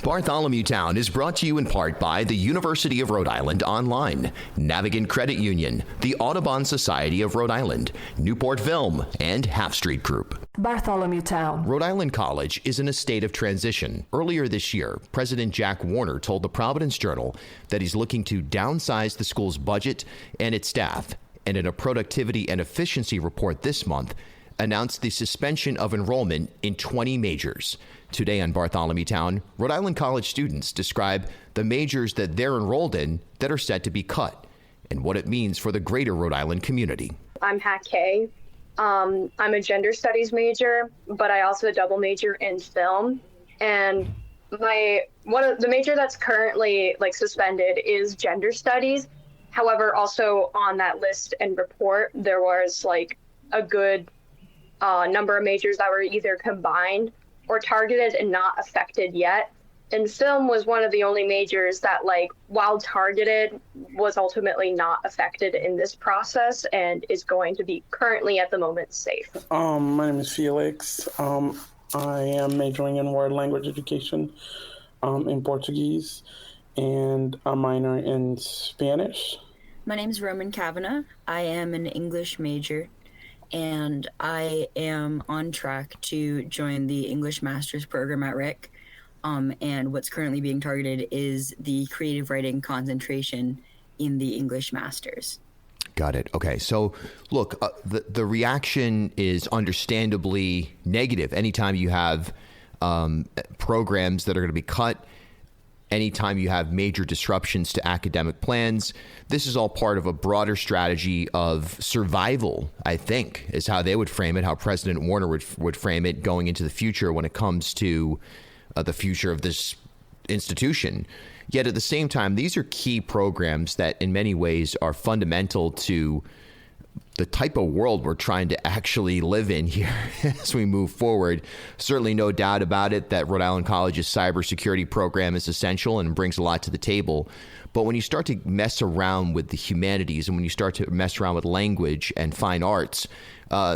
Bartholomew Town is brought to you in part by the University of Rhode Island Online, Navigant Credit Union, the Audubon Society of Rhode Island, Newport Film, and Half Street Group. Bartholomew Town. Rhode Island College is in a state of transition. Earlier this year, President Jack Warner told the Providence Journal that he's looking to downsize the school's budget and its staff, and in a productivity and efficiency report this month, announced the suspension of enrollment in 20 majors. Today on Bartholomew Town, Rhode Island College students describe the majors that they're enrolled in that are set to be cut and what it means for the greater Rhode Island community. I'm Hak Kay. I'm a gender studies major, but I also double major in film. And one of the major that's currently suspended is gender studies. However, also on that list and report, there was a good number of majors that were either combined or targeted and not affected yet. And film was one of the only majors that, while targeted, was ultimately not affected in this process and is going to be currently at the moment safe. My name is Felix. I am majoring in world language education in Portuguese and a minor in Spanish. My name is Kavanagh. I am an English major, and I am on track to join the English Master's program at RIC. And what's currently being targeted is the creative writing concentration in the English Master's. Got it. Okay. So, look, the reaction is understandably negative anytime you have programs that are going to be cut, anytime you have major disruptions to academic plans. This is all part of a broader strategy of survival, I think, is how they would frame it, how President Warner would frame it going into the future when it comes to the future of this institution. Yet at the same time, these are key programs that in many ways are fundamental to the type of world we're trying to actually live in here as we move forward. Certainly no doubt about it that Rhode Island College's cybersecurity program is essential and brings a lot to the table. But when you start to mess around with the humanities and when you start to mess around with language and fine arts,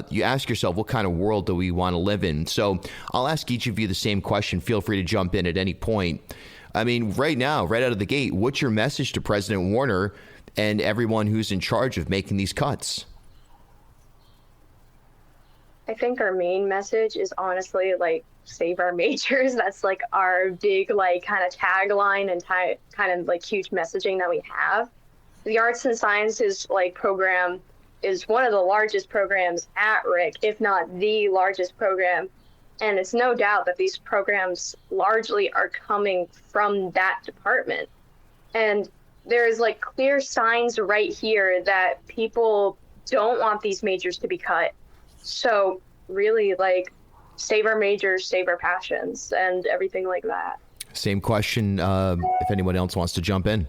you ask yourself, what kind of world do we want to live in? So I'll ask each of you the same question. Feel free to jump in at any point. I mean, right now, right out of the gate, what's your message to President Warner and everyone who's in charge of making these cuts? I think our main message is honestly save our majors. That's our big kind of tagline and kind of huge messaging that we have. The Arts and Sciences program is one of the largest programs at RIC, if not the largest program. And it's no doubt that these programs largely are coming from that department. And there's clear signs right here that people don't want these majors to be cut. So really save our majors, save our passions, and everything like that. Same question if anyone else wants to jump in.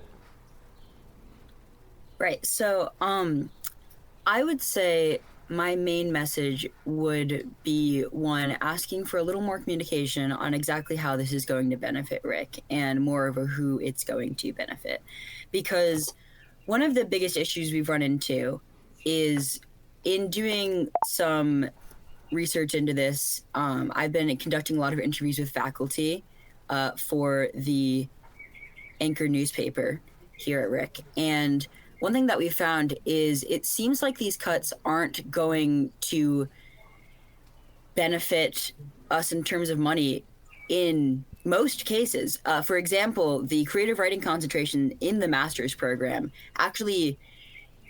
Right. So I would say my main message would be, one, asking for a little more communication on exactly how this is going to benefit RIC and more of who it's going to benefit. Because one of the biggest issues we've run into is in doing some research into this, I've been conducting a lot of interviews with faculty for the Anchor newspaper here at RIC. And one thing that we found is it seems like these cuts aren't going to benefit us in terms of money in most cases. For example, the creative writing concentration in the master's program actually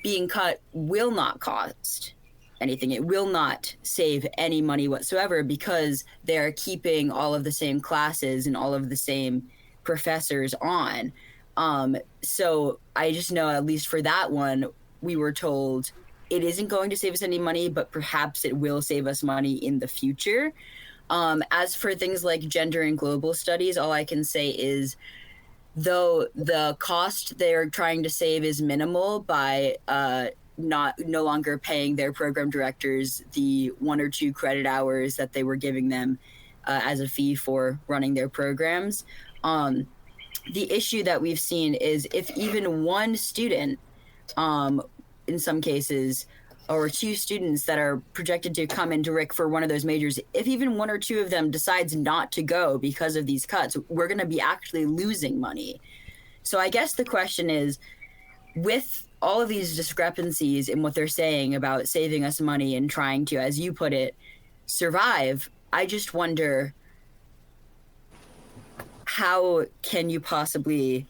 being cut will not cost anything. It will not save any money whatsoever because they're keeping all of the same classes and all of the same professors on. So I just know, at least for that one, we were told it isn't going to save us any money, but perhaps it will save us money in the future. As for things like gender and global studies, all I can say is, though the cost they're trying to save is minimal by no longer paying their program directors the 1 or 2 credit hours that they were giving them as a fee for running their programs. The issue that we've seen is if even one student, in some cases, or 2 students that are projected to come into Rick for one of those majors, if even 1 or 2 of them decides not to go because of these cuts, we're going to be actually losing money. So I guess the question is, with all of these discrepancies in what they're saying about saving us money and trying to, as you put it, survive, I just wonder, how can you possibly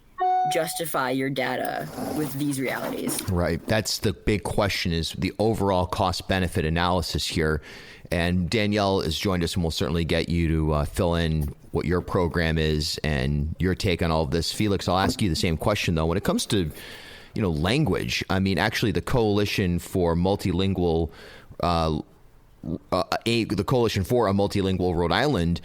justify your data with these realities? Right. That's the big question, is the overall cost-benefit analysis here. And Danielle has joined us, and we'll certainly get you to fill in what your program is and your take on all of this. Felix, I'll ask you the same question, though. When it comes to, language, I mean, actually the Coalition for Multilingual the Coalition for a Multilingual Rhode Island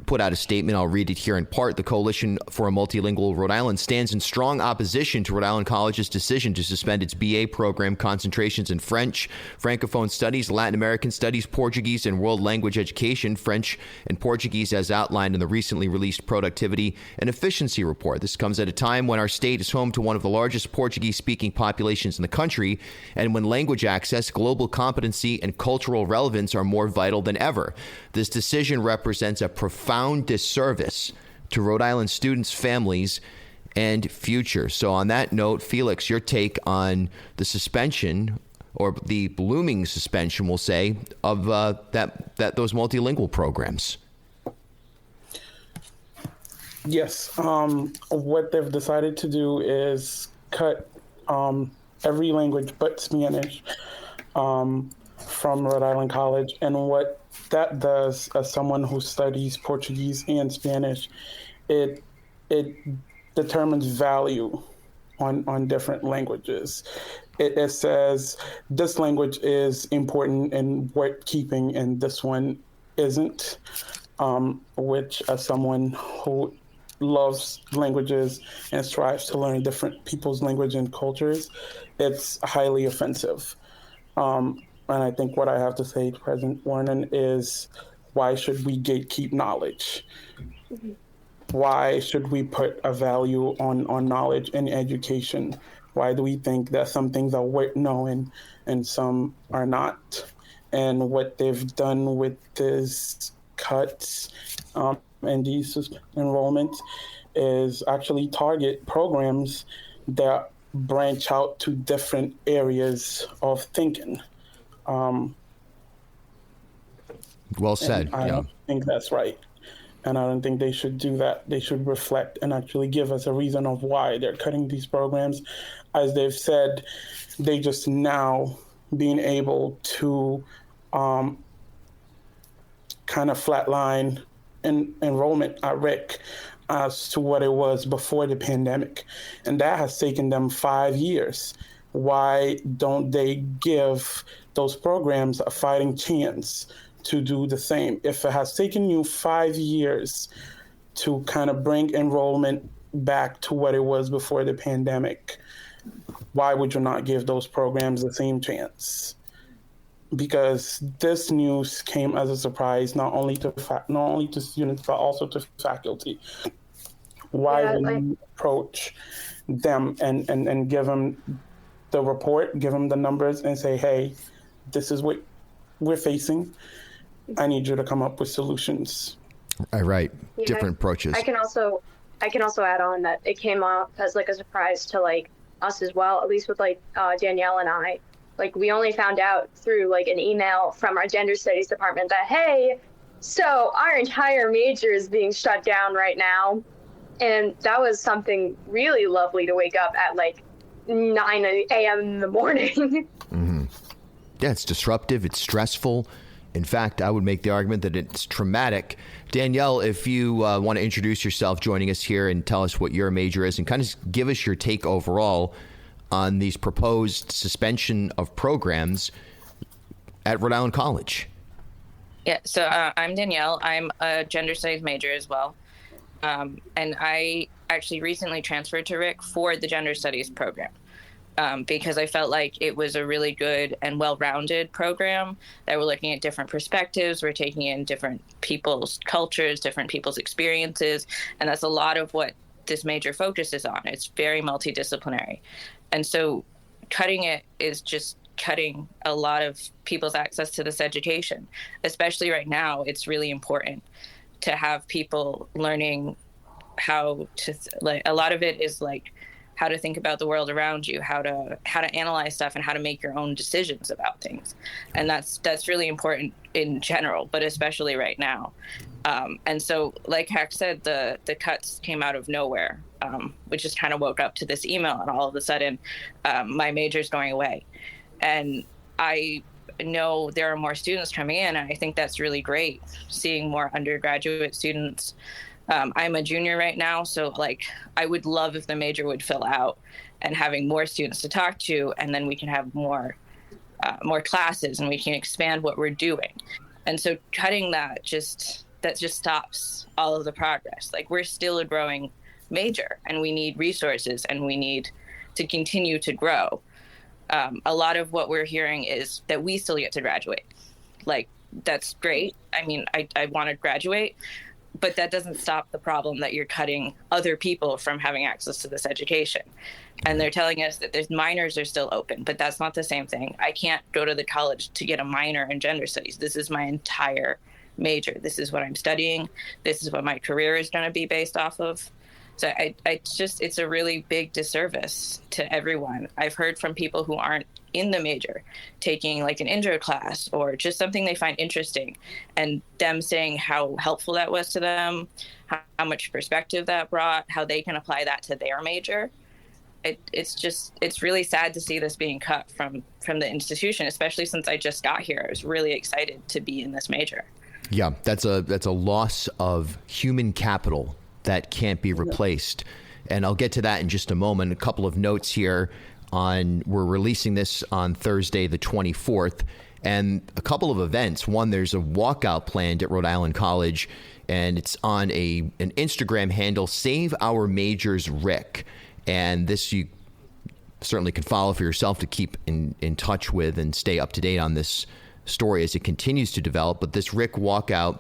put out a statement. I'll read it here in part. The Coalition for a Multilingual Rhode Island stands in strong opposition to Rhode Island College's decision to suspend its BA program concentrations in French, Francophone Studies, Latin American Studies, Portuguese, and World Language Education, French and Portuguese, as outlined in the recently released Productivity and Efficiency Report. This comes at a time when our state is home to one of the largest Portuguese-speaking populations in the country, and when language access, global competency, and cultural relevance are more vital than ever. This decision represents a profound disservice to Rhode Island students, families, and future. So on that note, Felix, your take on the suspension, or the looming suspension, we'll say, of those multilingual programs. Yes. What they've decided to do is cut every language but Spanish from Rhode Island College. And what that does, as someone who studies Portuguese and Spanish, it determines value on different languages. It says this language is important and worth keeping, and this one isn't, which, as someone who loves languages and strives to learn different people's language and cultures, it's highly offensive. And I think what I have to say to President Warren is, why should we gatekeep knowledge? Why should we put a value on knowledge and education? Why do we think that some things are worth knowing and some are not? And what they've done with these cuts and these enrollments is actually target programs that branch out to different areas of thinking. Well said. I don't think that's right. And I don't think they should do that. They should reflect and actually give us a reason of why they're cutting these programs. As they've said, they just now being able to kind of flatline enrollment at RIC as to what it was before the pandemic. And that has taken them 5 years. Why don't they give those programs a fighting chance to do the same? If it has taken you 5 years to kind of bring enrollment back to what it was before the pandemic, why would you not give those programs the same chance? Because this news came as a surprise, not only to students, but also to faculty. Why would you approach them and give them the report, give them the numbers, and say, hey, this is what we're facing. I need you to come up with solutions. Right. Yeah, different approaches. I can also add on that it came up as like a surprise to like us as well, at least with like Danielle and I. Like we only found out through like an email from our gender studies department that, hey, so our entire major is being shut down right now. And that was something really lovely to wake up at like 9 a.m. in the morning. Mm-hmm. Yeah, it's disruptive. It's stressful. In fact, I would make the argument that it's traumatic. Danielle, if you want to introduce yourself, joining us here, and tell us what your major is and kind of give us your take overall on these proposed suspension of programs at Rhode Island College. Yeah, so I'm Danielle. I'm a gender studies major as well. And I actually recently transferred to RIC for the gender studies program because I felt like it was a really good and well-rounded program that we're looking at different perspectives. We're taking in different people's cultures, different people's experiences. And that's a lot of what this major focuses on. It's very multidisciplinary. And so cutting it is just cutting a lot of people's access to this education. Especially right now, it's really important to have people learning how to, like, a lot of it is like how to think about the world around you, how to analyze stuff, and how to make your own decisions about things. And that's really important in general, but especially right now. And so, like Hak said, the cuts came out of nowhere. We just kind of woke up to this email, and all of a sudden, my major's going away. And I know there are more students coming in, and I think that's really great, seeing more undergraduate students. I'm a junior right now, so like I would love if the major would fill out and having more students to talk to, and then we can have more classes and we can expand what we're doing. And so cutting that just stops all of the progress. Like, we're still a growing major, and we need resources, and we need to continue to grow. A lot of what we're hearing is that we still get to graduate. Like, that's great. I mean, I want to graduate, but that doesn't stop the problem that you're cutting other people from having access to this education. And they're telling us that there's minors are still open, but that's not the same thing. I can't go to the college to get a minor in gender studies. This is my entire major. This is what I'm studying. This is what my career is going to be based off of. So it's a really big disservice to everyone. I've heard from people who aren't in the major taking like an intro class or just something they find interesting, and them saying how helpful that was to them, how much perspective that brought, how they can apply that to their major. It's really sad to see this being cut from the institution, especially since I just got here. I was really excited to be in this major. Yeah, that's a loss of human capital that can't be replaced. And I'll get to that in just a moment. A couple of notes here we're releasing this on Thursday, the 24th, and a couple of events. One, there's a walkout planned at Rhode Island College, and it's on an Instagram handle, Save Our Majors Rick. And this you certainly can follow for yourself to keep in touch with and stay up to date on this story as it continues to develop. But this Rick walkout,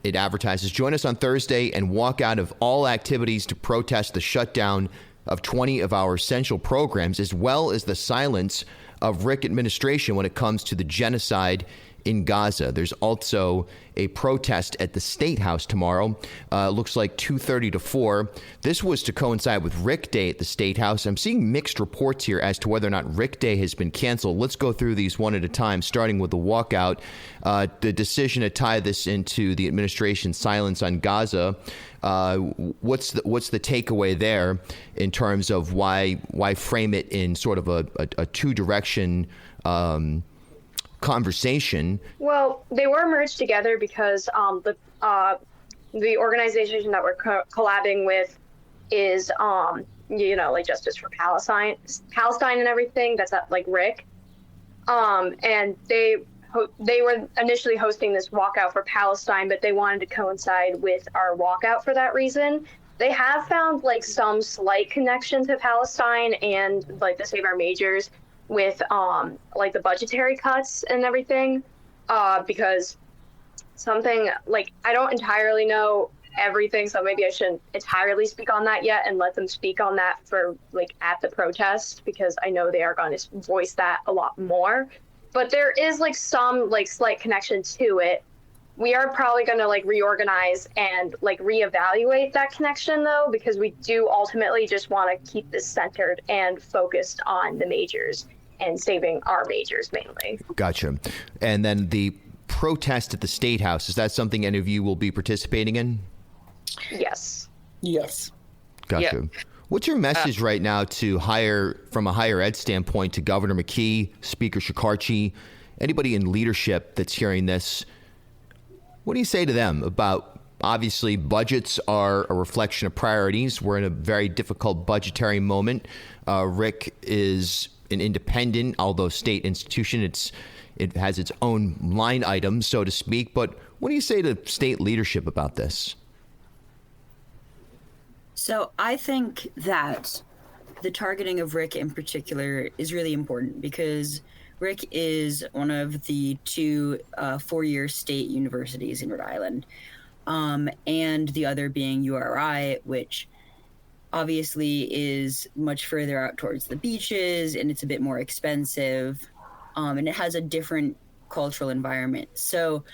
it advertises, join us on Thursday and walk out of all activities to protest the shutdown of 20 of our essential programs, as well as the silence of Rick administration when it comes to the genocide in Gaza. There's also a protest at the State House tomorrow. Looks like 2:30 to 4. This was to coincide with Rick Day at the State House. I'm seeing mixed reports here as to whether or not Rick Day has been canceled. Let's go through these one at a time, starting with the walkout. The decision to tie this into the administration's silence on Gaza. What's the takeaway there in terms of why frame it in sort of a two-direction conversation? Well, they were merged together because the organization that we're collabing with is like Justice for Palestine and everything. That's at like Rick, and they were initially hosting this walkout for Palestine, but they wanted to coincide with our walkout for that reason. They have found like some slight connection to Palestine and like the Save Our Majors with like the budgetary cuts and everything, because something like, I don't entirely know everything, so maybe I shouldn't entirely speak on that yet and let them speak on that for like at the protest, because I know they are going to voice that a lot more. But there is like some like slight connection to it. We are probably going to like reorganize and like reevaluate that connection though, because we do ultimately just want to keep this centered and focused on the majors and saving our majors mainly. Gotcha. And then the protest at the State House, is that something any of you will be participating in? Yes. Yes. Gotcha. Yeah. What's your message right now from a higher ed standpoint to Governor McKee, Speaker Shekarchi, anybody in leadership that's hearing this? What do you say to them about, obviously, budgets are a reflection of priorities. We're in a very difficult budgetary moment. Rick is an independent, although state institution. It has its own line items, so to speak. But what do you say to state leadership about this? So I think that the targeting of Rick in particular is really important, because Rick is one of the two four-year state universities in Rhode Island, and the other being URI, which obviously is much further out towards the beaches, and it's a bit more expensive, and it has a different cultural environment. So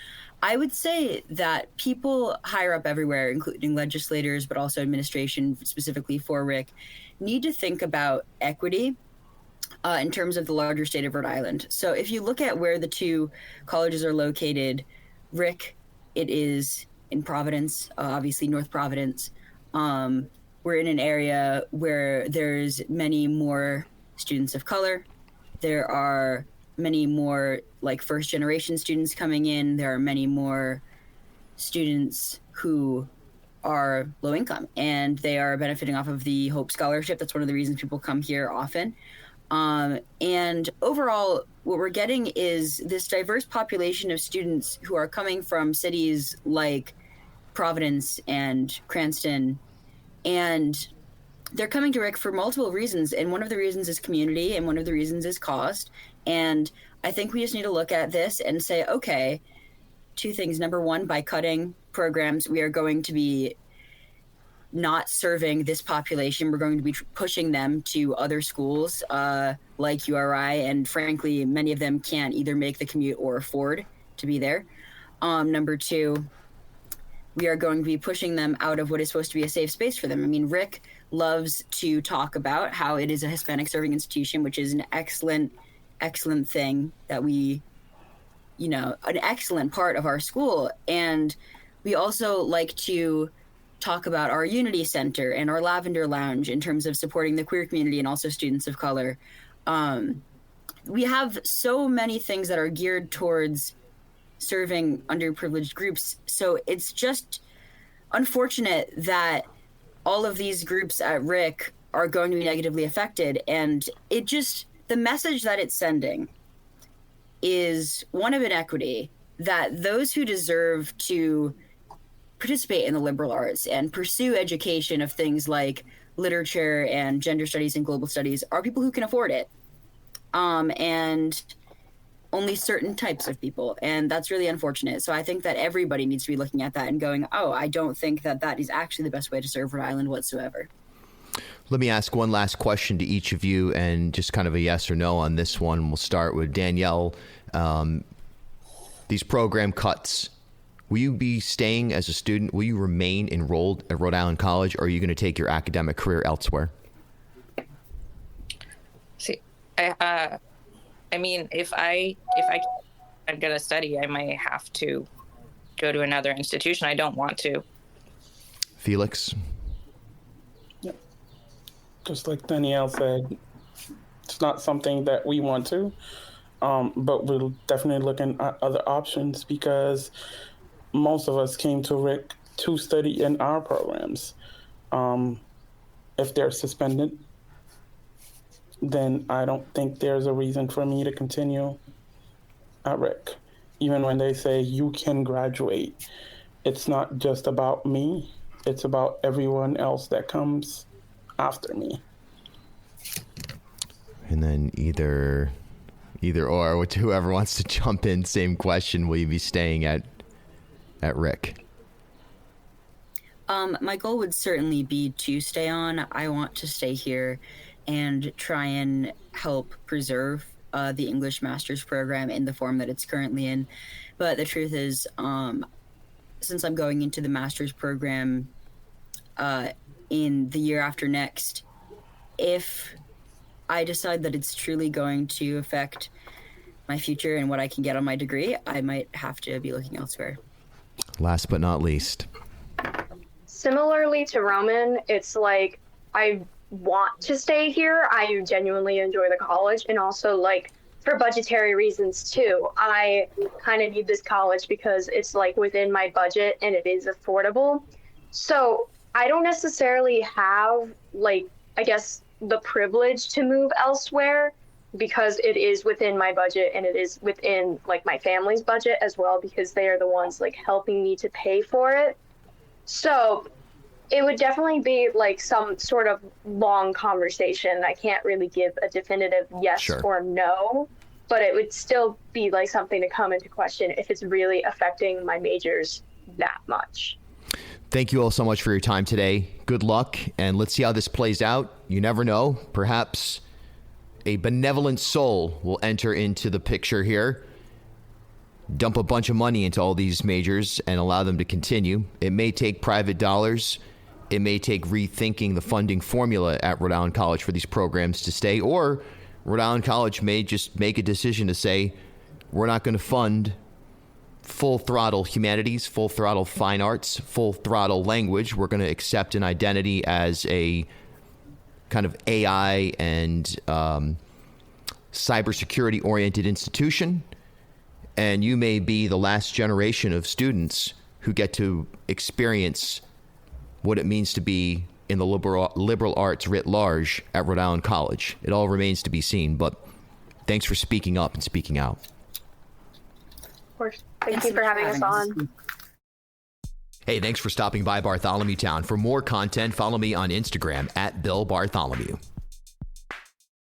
I would say that people higher up everywhere, including legislators, but also administration specifically for Rick, need to think about equity in terms of the larger state of Rhode Island. So if you look at where the two colleges are located, Rick, it is in Providence, obviously North Providence. We're in an area where there's many more students of color. There are many more like first generation students coming in. There are many more students who are low income, and they are benefiting off of the Hope Scholarship. That's one of the reasons people come here often. And overall, what we're getting is this diverse population of students who are coming from cities like Providence and Cranston, and they're coming to Rick for multiple reasons. And one of the reasons is community, and one of the reasons is cost. And I think we just need to look at this and say, okay, two things. Number one, by cutting programs, we are going to be not serving this population. We're going to be pushing them to other schools like URI, and frankly, many of them can't either make the commute or afford to be there. Number two, we are going to be pushing them out of what is supposed to be a safe space for them. I mean, Rick loves to talk about how it is a Hispanic serving institution, which is an excellent thing that we, an excellent part of our school. And we also like to talk about our Unity Center and our Lavender Lounge in terms of supporting the queer community and also students of color. We have so many things that are geared towards serving underprivileged groups. So it's just unfortunate that all of these groups at Rick are going to be negatively affected. And the message that it's sending is one of inequity, that those who deserve to participate in the liberal arts and pursue education of things like literature and gender studies and global studies are people who can afford it. And only certain types of people. And that's really unfortunate. So I think that everybody needs to be looking at that and going, oh, I don't think that that is actually the best way to serve Rhode Island whatsoever. Let me ask one last question to each of you, and just kind of a yes or no on this one. We'll start with Danielle. These program cuts, will you be staying as a student? Will you remain enrolled at Rhode Island College, or are you going to take your academic career elsewhere? See, I mean, if I'm going to study, I might have to go to another institution. I don't want to. Felix? Just like Danielle said, it's not something that we want to, but we're definitely looking at other options, because most of us came to Rick to study in our programs. If they're suspended, then I don't think there's a reason for me to continue at Rick. Even when they say you can graduate, it's not just about me, it's about everyone else that comes after me. And then either or, whoever wants to jump in, same question, will you be staying at Rick? My goal would certainly be to stay on. I want to stay here and try and help preserve the English master's program in the form that it's currently in. But the truth is, since I'm going into the master's program in the year after next, if I decide that it's truly going to affect my future and what I can get on my degree, I might have to be looking elsewhere. Last but not least. Similarly to Roman, it's like I want to stay here. I genuinely enjoy the college, and also like for budgetary reasons too. I kind of need this college because it's like within my budget and it is affordable. So I don't necessarily have like, I guess, the privilege to move elsewhere, because it is within my budget and it is within like my family's budget as well, because they are the ones like helping me to pay for it. So it would definitely be like some sort of long conversation. I can't really give a definitive yes or no, but it would still be like something to come into question if it's really affecting my majors that much. Thank you all so much for your time today. Good luck, and let's see how this plays out. You never know. Perhaps a benevolent soul will enter into the picture here, dump a bunch of money into all these majors and allow them to continue. It may take private dollars. It may take rethinking the funding formula at Rhode Island College for these programs to stay, or Rhode Island College may just make a decision to say, we're not going to fund full throttle humanities, full throttle fine arts, full throttle language. We're going to accept an identity as a kind of AI and cybersecurity oriented institution. And you may be the last generation of students who get to experience what it means to be in the liberal arts writ large at Rhode Island College. It all remains to be seen, but thanks for speaking up and speaking out. Of course. Thank you for having us on. Hey, thanks for stopping by Bartholomew Town. For more content, follow me on Instagram at Bill Bartholomew.